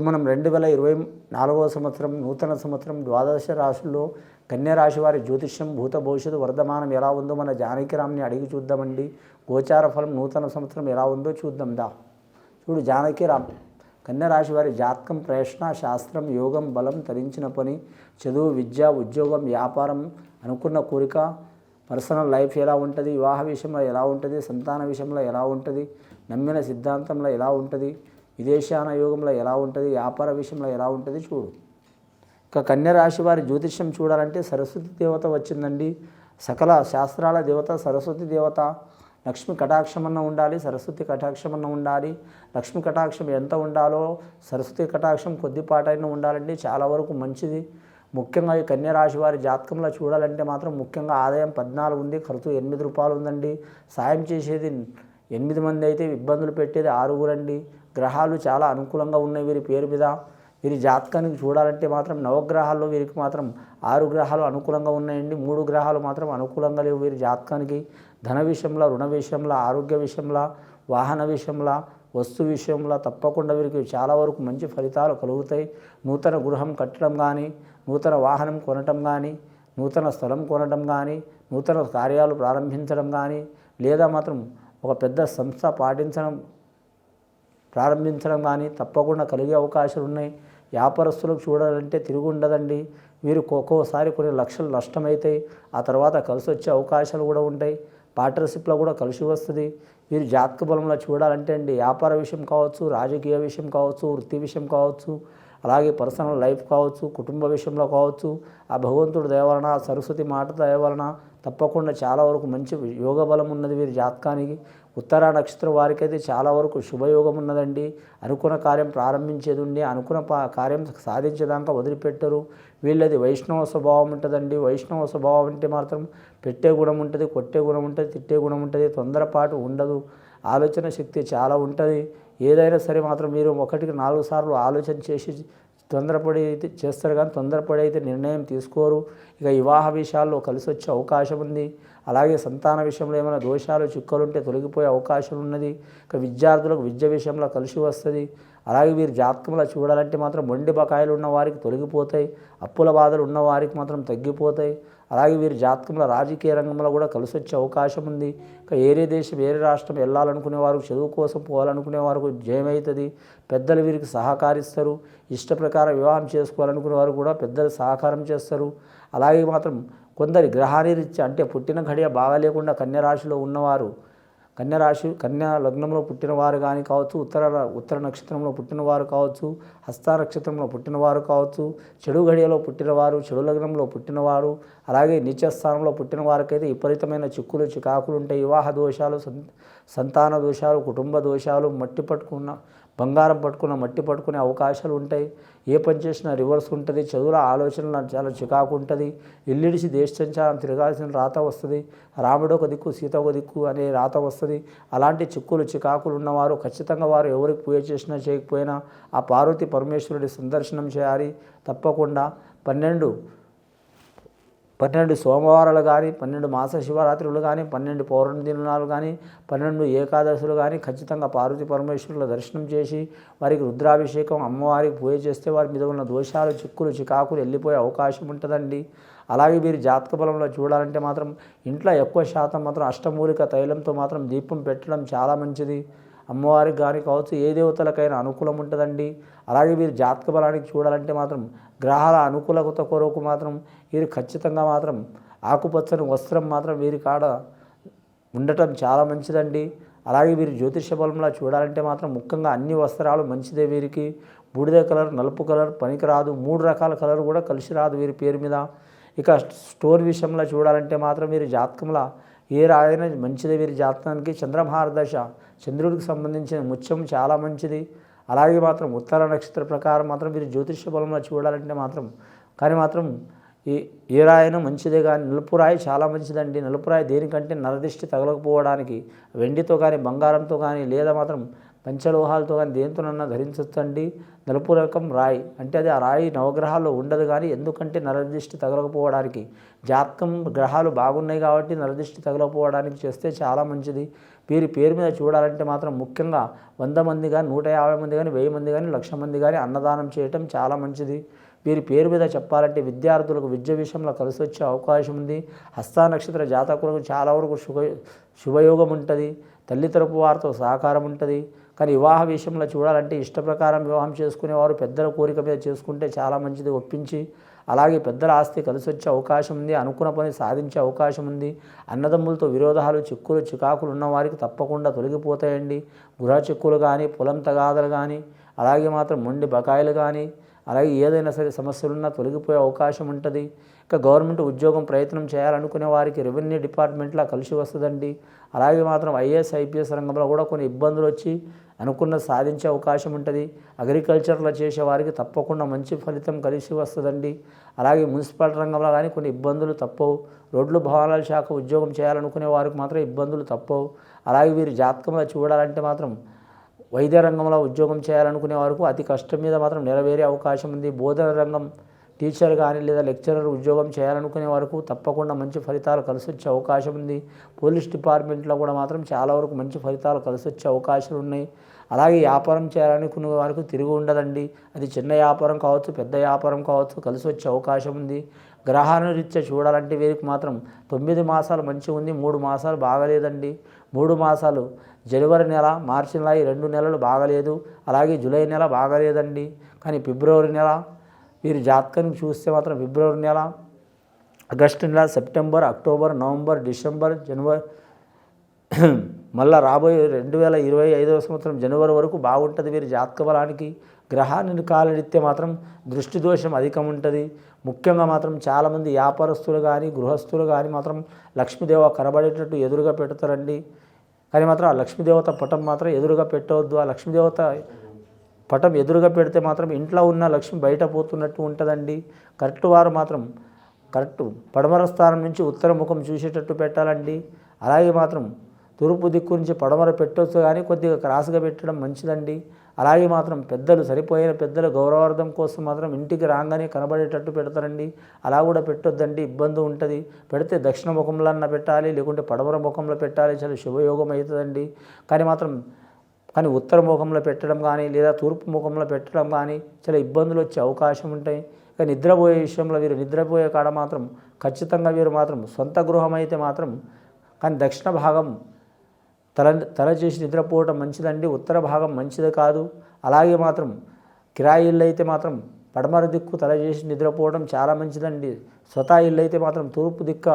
మనం 2024వ సంవత్సరం నూతన సంవత్సరం ద్వాదశ రాశుల్లో కన్యా రాశి వారి జ్యోతిష్యం భూత భవిష్యత్తు వర్ధమానం ఎలా ఉందో మన జానకిరామ్ని అడిగి చూద్దామండి. గోచార ఫలం నూతన సంవత్సరం ఎలా ఉందో చూద్దాం దా. చూడు జానకిరామ్, కన్యా రాశి వారి జాతకం ప్రయత్న శాస్త్రం యోగం బలం తరించిన పని చదువు విద్య ఉద్యోగం వ్యాపారం అనుకున్న కోరిక పర్సనల్ లైఫ్ ఎలా ఉంటుంది, వివాహ విషయంలో ఎలా ఉంటుంది, సంతాన విషయంలో ఎలా ఉంటుంది, నమ్మిన సిద్ధాంతంలో ఎలా ఉంటుంది, విదేశాన యోగంలో ఎలా ఉంటుంది, వ్యాపార విషయంలో ఎలా ఉంటుంది చూడు. ఇక కన్యా రాశి వారి జ్యోతిష్యం చూడాలంటే సరస్వతి దేవత వచ్చిందండి. సకల శాస్త్రాల దేవత సరస్వతి దేవత. లక్ష్మి కటాక్షమన్న ఉండాలి, సరస్వతి కటాక్షమన్న ఉండాలి. లక్ష్మి కటాక్షం ఎంత ఉండాలో సరస్వతి కటాక్షం కొద్దిపాటైనా ఉండాలండి, చాలా వరకు మంచిది. ముఖ్యంగా ఈ కన్యా రాశి వారి జాతకంలో చూడాలంటే మాత్రం ముఖ్యంగా ఆదాయం 14 ఉంది, ఖర్చు 8 రూపాయలు ఉందండి. సాయం చేసేది 8 మంది అయితే ఇబ్బందులు పెట్టేది 6 అండి. గ్రహాలు చాలా అనుకూలంగా ఉన్నాయి వీరి పేరు మీద. వీరి జాతకానికి చూడాలంటే మాత్రం నవగ్రహాల్లో వీరికి మాత్రం 6 గ్రహాలు అనుకూలంగా ఉన్నాయండి, 3 గ్రహాలు మాత్రం అనుకూలంగా లేవు వీరి జాతకానికి. ధన విషయంలో, రుణ విషయంలో, ఆరోగ్య విషయంలో, వాహన విషయంలో, వస్తు విషయంలో తప్పకుండా వీరికి చాలా వరకు మంచి ఫలితాలు కలుగుతాయి. నూతన గృహం కట్టడం కానీ, నూతన వాహనం కొనటం కానీ, నూతన స్థలం కొనటం కానీ, నూతన కార్యాలు ప్రారంభించడం కానీ, లేదా మాత్రం ఒక పెద్ద సంస్థ ప్రారంభించడం కానీ తప్పకుండా కలిగే అవకాశాలు ఉన్నాయి. వ్యాపారస్తులకు చూడాలంటే తిరుగు ఉండదండి. వీరు ఒక్కోసారి కొన్ని లక్షలు నష్టమవుతాయి, ఆ తర్వాత కలిసి వచ్చే అవకాశాలు కూడా ఉంటాయి. పార్ట్నర్షిప్లో కూడా కలిసి వస్తుంది. వీరు జాతక బలంలో చూడాలంటే అండి వ్యాపార విషయం కావచ్చు, రాజకీయ విషయం కావచ్చు, వృత్తి విషయం కావచ్చు, అలాగే పర్సనల్ లైఫ్ కావచ్చు, కుటుంబ విషయంలో కావచ్చు, ఆ భగవంతుడు దయ వలన, సరస్వతి మాట దయ వలన తప్పకుండా చాలా వరకు మంచి యోగ బలం ఉన్నది వీరి జాతకానికి. ఉత్తర నక్షత్రం వారికైతే చాలా వరకు శుభయోగం ఉన్నదండి. అనుకున్న కార్యం ప్రారంభించేది ఉండి అనుకున్న కార్యం సాధించేదాకా వదిలిపెట్టరు. వీళ్ళది వైష్ణవ స్వభావం ఉంటుందండి. వైష్ణవ స్వభావం అంటే మాత్రం పెట్టే గుణం ఉంటుంది, కొట్టే గుణం ఉంటుంది, తిట్టే గుణం ఉంటుంది, తొందరపాటు ఉండదు, ఆలోచన శక్తి చాలా ఉంటుంది. ఏదైనా సరే మాత్రం మీరు 1కి 4 సార్లు ఆలోచన చేసి తొందరపడి అయితే చేస్తారు, కానీ తొందరపడి అయితే నిర్ణయం తీసుకోరు. ఇక వివాహ విషయాల్లో కలిసి వచ్చే అవకాశం ఉంది. అలాగే సంతాన విషయంలో ఏమైనా దోషాలు చిక్కులు ఉంటే తొలగిపోయే అవకాశం ఉన్నది. ఇక విద్యార్థులకు విద్య విషయంలో కలిసి వస్తుంది. అలాగే వీరి జాతకంలో చూడాలంటే మాత్రం మొండి బకాయిలు ఉన్న వారికి తొలగిపోతాయి, అప్పుల బాధలు ఉన్న వారికి మాత్రం తగ్గిపోతాయి. అలాగే వీరి జాతకంలో రాజకీయ రంగంలో కూడా కలిసి వచ్చే అవకాశం ఉంది. ఇక వేరే దేశం వేరే రాష్ట్రం వెళ్ళాలనుకునే వారు, చదువు కోసం పోవాలనుకునే వారికి జయమవుతుంది. పెద్దలు వీరికి సహకరిస్తారు. ఇష్ట ప్రకారం వివాహం చేసుకోవాలనుకునే వారు కూడా పెద్దలు సహకారం చేస్తారు. అలాగే మాత్రం కొందరి గ్రహారీత్యా అంటే పుట్టిన ఘడియ బాగాలేకుండా కన్యా రాశిలో ఉన్నవారు, కన్యా లగ్నంలో పుట్టినవారు కానీ కావచ్చు, ఉత్తర నక్షత్రంలో పుట్టినవారు కావచ్చు, హస్త నక్షత్రంలో పుట్టినవారు కావచ్చు, చెడు ఘడియలో పుట్టినవారు, చెడు లగ్నంలో పుట్టినవారు, అలాగే నీచ స్థానంలో పుట్టిన వారికైతే విపరీతమైన చిక్కులు చికాకులు ఉంటాయి. వివాహ దోషాలు, సంతాన దోషాలు, కుటుంబ దోషాలు, బంగారం పట్టుకున్న మట్టి పట్టుకునే అవకాశాలు ఉంటాయి. ఏ పని చేసినా రివర్స్ ఉంటుంది. చదువుల ఆలోచనలు చాలా చికాకు ఉంటుంది. ఇల్లిడిసి దేశ సంచారం తిరగాల్సిన రాత వస్తుంది. రాముడు ఒక దిక్కు సీత ఒక దిక్కు అనే రాత వస్తుంది. అలాంటి చిక్కులు చికాకులు ఉన్నవారు ఖచ్చితంగా వారు ఎవరికి పూజ చేసినా చేయకపోయినా ఆ పార్వతీ పరమేశ్వరుడి సందర్శనం చేయాలి. తప్పకుండా 12 సోమవారాలు కానీ, 12 మాస శివరాత్రులు కానీ, 12 పౌర్ణమి దినాలు కానీ, 12 ఏకాదశులు కానీ ఖచ్చితంగా పార్వతీ పరమేశ్వరుల దర్శనం చేసి వారికి రుద్రాభిషేకం, అమ్మవారికి పూజ చేస్తే వారి మీద ఉన్న దోషాలు చిక్కులు చికాకులు వెళ్ళిపోయే అవకాశం ఉంటుందండి. అలాగే వీరి జాతక బలంలో చూడాలంటే మాత్రం ఇంట్లో ఎక్కువ శాతం మాత్రం అష్టమూలిక తైలంతో మాత్రం దీపం పెట్టడం చాలా మంచిది. అమ్మవారికి కానీ కావచ్చు, ఏ దేవతలకైనా అనుకూలం ఉంటుందండి. అలాగే వీరి జాతక బలానికి చూడాలంటే మాత్రం గ్రహాల అనుకూలత కొరకు మాత్రం వీరు ఖచ్చితంగా మాత్రం ఆకుపచ్చని వస్త్రం మాత్రం వీరి కాడ ఉండటం చాలా మంచిదండి. అలాగే వీరి జ్యోతిష బలంలో చూడాలంటే మాత్రం ముఖ్యంగా అన్ని వస్త్రాలు మంచిదే వీరికి. బూడిద కలర్, నలుపు కలర్ పనికిరాదు. 3 రకాల కలర్ కూడా కలిసి రాదు వీరి పేరు మీద. ఇక స్టోన్ విషయంలో చూడాలంటే మాత్రం వీరి జాతకంలో ఏ రాయన మంచిదే. వీరి జాతకానికి చంద్రమహారదశ, చంద్రుడికి సంబంధించిన ముత్యం చాలా మంచిది. అలాగే మాత్రం ఉత్తర నక్షత్ర ప్రకారం మాత్రం వీరి జ్యోతిష బలంలో చూడాలంటే మాత్రం ఏ రాయన మంచిదే, కానీ నలుపు రాయి చాలా మంచిదండి. నలుపు రాయి దేనికంటే నరదిష్టి తగలకపోవడానికి, వెండితో కానీ బంగారంతో కానీ లేదా మాత్రం పంచలోహాలతో కానీ దేంతోనన్నా ధరించవచ్చండి. నలుపు రకం రాయి అంటే అది ఆ రాయి నవగ్రహాల్లో ఉండదు, కానీ ఎందుకంటే నరదృష్టి తగలకపోవడానికి, జాతకం గ్రహాలు బాగున్నాయి కాబట్టి నరదృష్టి తగలకపోవడానికి చేస్తే చాలా మంచిది. వీరి పేరు మీద చూడాలంటే మాత్రం ముఖ్యంగా 100 మంది కానీ 150 మంది కానీ 1000 మంది కానీ 1,00,000 మంది కానీ అన్నదానం చేయటం చాలా మంచిది. వీరి పేరు మీద చెప్పాలంటే విద్యార్థులకు విద్య విషయంలో కలిసి వచ్చే అవకాశం ఉంది. హస్త నక్షత్ర జాతకులకు చాలా వరకు శుభయోగం ఉంటుంది. తల్లి తరపు వారితో సహకారం ఉంటుంది. కానీ వివాహ విషయంలో చూడాలంటే ఇష్ట ప్రకారం వివాహం చేసుకునేవారు పెద్దల కోరిక మీద చేసుకుంటే చాలా మంచిది ఒప్పించి. అలాగే పెద్దల ఆస్తి కలిసి వచ్చే అవకాశం ఉంది. అనుకున్న పని సాధించే అవకాశం ఉంది. అన్నదమ్ములతో విరోధాలు చిక్కులు చికాకులు ఉన్నవారికి తప్పకుండా తొలగిపోతాయండి. గృహ చిక్కులు కానీ, పొలం తగాదలు కానీ, అలాగే మాత్రం మొండి బకాయిలు కానీ, అలాగే ఏదైనా సరే సమస్యలున్నా తొలగిపోయే అవకాశం ఉంటుంది. ఇక గవర్నమెంట్ ఉద్యోగం ప్రయత్నం చేయాలనుకునే వారికి రెవెన్యూ డిపార్ట్మెంట్లో కలిసి వస్తుందండి. అలాగే మాత్రం ఐఏఎస్ ఐపీఎస్ రంగంలో కూడా కొన్ని ఇబ్బందులు వచ్చి అనుకున్న సాధించే అవకాశం ఉంటుంది. అగ్రికల్చర్లో చేసే వారికి తప్పకుండా మంచి ఫలితం కలిసి వస్తుందండి. అలాగే మున్సిపల్ రంగంలో కానీ కొన్ని ఇబ్బందులు తప్పవు. రోడ్లు భవనాల శాఖ ఉద్యోగం చేయాలనుకునే వారికి మాత్రం ఇబ్బందులు తప్పవు. అలాగే వీరి జాతకంలో చూడాలంటే మాత్రం వైద్య రంగంలో ఉద్యోగం చేయాలనుకునే వారికి అతి కష్టం మీద మాత్రం నెరవేరే అవకాశం ఉంది. బోధన రంగం టీచర్ కానీ లేదా లెక్చరర్ ఉద్యోగం చేయాలనుకునే వరకు తప్పకుండా మంచి ఫలితాలు కలిసి వచ్చే అవకాశం ఉంది. పోలీస్ డిపార్ట్మెంట్లో కూడా మాత్రం చాలా వరకు మంచి ఫలితాలు కలిసి వచ్చే అవకాశాలు ఉన్నాయి. అలాగే వ్యాపారం చేయాలనుకునే వారికి తిరిగి ఉండదండి. అది చిన్న వ్యాపారం కావచ్చు, పెద్ద వ్యాపారం కావచ్చు, కలిసి వచ్చే అవకాశం ఉంది. గ్రహానురీత్యా చూడాలంటే వీరికి మాత్రం 9 మాసాలు మంచిగా ఉంది, 3 మాసాలు బాగలేదండి. 3 మాసాలు జనవరి నెల, మార్చి నెల, ఈ 2 నెలలు బాగలేదు. అలాగే జూలై నెల బాగలేదండి. కానీ ఫిబ్రవరి నెల వీరి జాతకానికి చూస్తే మాత్రం ఫిబ్రవరి నెల, ఆగస్టు నెల, సెప్టెంబర్, అక్టోబర్, నవంబర్, డిసెంబర్, జనవరి, మళ్ళీ రాబోయే 2025వ సంవత్సరం జనవరి వరకు బాగుంటుంది వీరి జాతక బలానికి. గ్రహాన్ని కాలనిస్తే మాత్రం దృష్టి దోషం అధికం ఉంటుంది. ముఖ్యంగా మాత్రం చాలామంది వ్యాపారస్తులు కానీ గృహస్థులు కానీ మాత్రం లక్ష్మీదేవ కనబడేటట్టు ఎదురుగా పెడతారండి. కానీ మాత్రం ఆ లక్ష్మీదేవత పటం మాత్రం ఎదురుగా పెట్టవద్దు. ఆ లక్ష్మీదేవత పటం ఎదురుగా పెడితే మాత్రం ఇంట్లో ఉన్న లక్ష్మి బయట పోతున్నట్టు ఉంటుందండి. వారు మాత్రం పడమర స్థానం నుంచి ఉత్తర ముఖం చూసేటట్టు పెట్టాలండి. అలాగే మాత్రం తూర్పు దిక్కు నుంచి పడమర పెట్టవచ్చు, కానీ కొద్దిగా క్రాస్గా పెట్టడం మంచిదండి. అలాగే మాత్రం సరిపోయిన పెద్దల గౌరవార్థం కోసం మాత్రం ఇంటికి రాగానే కనబడేటట్టు పెడతారండి. అలా కూడా పెట్టొద్దండి, ఇబ్బంది ఉంటుంది. పెడితే దక్షిణ ముఖంలో పెట్టాలి, లేకుంటే పడమర ముఖంలో పెట్టాలి, చాలా శుభయోగం అవుతుందండి. కానీ ఉత్తర ముఖంలో పెట్టడం కానీ లేదా తూర్పు ముఖంలో పెట్టడం కానీ చాలా ఇబ్బందులు వచ్చే అవకాశం ఉంటాయి. కానీ నిద్రపోయే విషయంలో వీరు నిద్రపోయే కాడ మాత్రం ఖచ్చితంగా వీరు మాత్రం సొంత గృహం అయితే మాత్రం కానీ దక్షిణ భాగం తల చేసి నిద్రపోవటం మంచిదండి. ఉత్తర భాగం మంచిది కాదు. అలాగే మాత్రం కిరాయి ఇల్లు అయితే మాత్రం పడమర దిక్కు తల చేసి నిద్రపోవడం చాలా మంచిదండి. స్వతా ఇల్లు అయితే మాత్రం తూర్పు దిక్క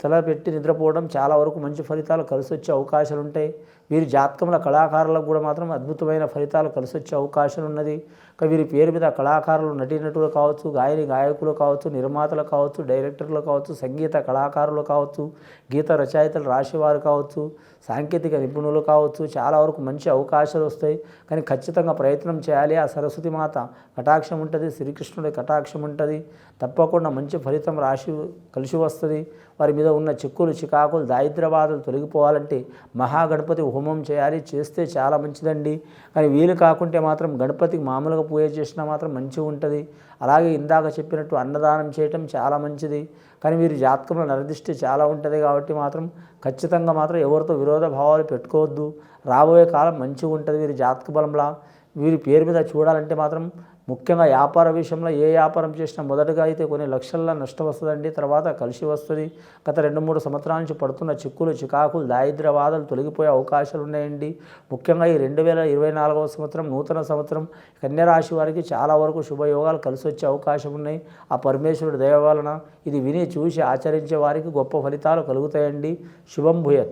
తల పెట్టి నిద్రపోవడం చాలా వరకు మంచి ఫలితాలు కలిసి వచ్చే అవకాశాలు ఉంటాయి. వీరి జాతకంలో కళాకారులకు కూడా మాత్రం అద్భుతమైన ఫలితాలు కలిసి వచ్చే అవకాశం ఉన్నది. వీరి పేరు మీద కళాకారులు, నటీనటులు కావచ్చు, గాయకులు కావచ్చు, నిర్మాతలు కావచ్చు, డైరెక్టర్లు కావచ్చు, సంగీత కళాకారులు కావచ్చు, గీత రచయితలు రాసేవారు కావచ్చు, సాంకేతిక నిపుణులు కావచ్చు, చాలా వరకు మంచి అవకాశాలు వస్తాయి. కానీ ఖచ్చితంగా ప్రయత్నం చేయాలి. ఆ సరస్వతి మాత కటాక్షం ఉంటుంది, శ్రీకృష్ణుడి కటాక్షం ఉంటుంది. తప్పకుండా మంచి ఫలితం కలిసి వస్తుంది. వారి మీద ఉన్న చిక్కులు చికాకులు దారిద్ర్యబాధలు తొలగిపోవాలంటే మహాగణపతి హోమం చేయాలి. చేస్తే చాలా మంచిదండి. కానీ వీలు కాకుంటే మాత్రం గణపతికి మామూలుగా పూజ చేసినా మాత్రం మంచిగా ఉంటుంది. అలాగే ఇందాక చెప్పినట్టు అన్నదానం చేయటం చాలా మంచిది. కానీ వీరి జాతకంలో నరదిష్టి చాలా ఉంటుంది కాబట్టి మాత్రం ఖచ్చితంగా మాత్రం ఎవరితో విరోధ భావాలు పెట్టుకోవద్దు. రాబోయే కాలం మంచిగా ఉంటుంది వీరి జాతక బలంలా. వీరి పేరు మీద చూడాలంటే మాత్రం ముఖ్యంగా వ్యాపార విషయంలో ఏ వ్యాపారం చేసినా మొదటగా అయితే కొన్ని లక్షల నష్టం వస్తుందండి, తర్వాత కలిసి వస్తుంది. గత 2-3 సంవత్సరాల నుంచి పడుతున్న చిక్కులు చికాకులు దారిద్ర్యబాధలు తొలగిపోయే అవకాశాలు ఉన్నాయండి. ముఖ్యంగా ఈ 2024వ సంవత్సరం నూతన సంవత్సరం కన్యరాశి వారికి చాలా వరకు శుభయోగాలు కలిసి వచ్చే అవకాశం ఉన్నాయి. ఆ పరమేశ్వరుడి దయ వలన ఇది విని చూసి ఆచరించే వారికి గొప్ప ఫలితాలు కలుగుతాయండి. శుభం భూయత్.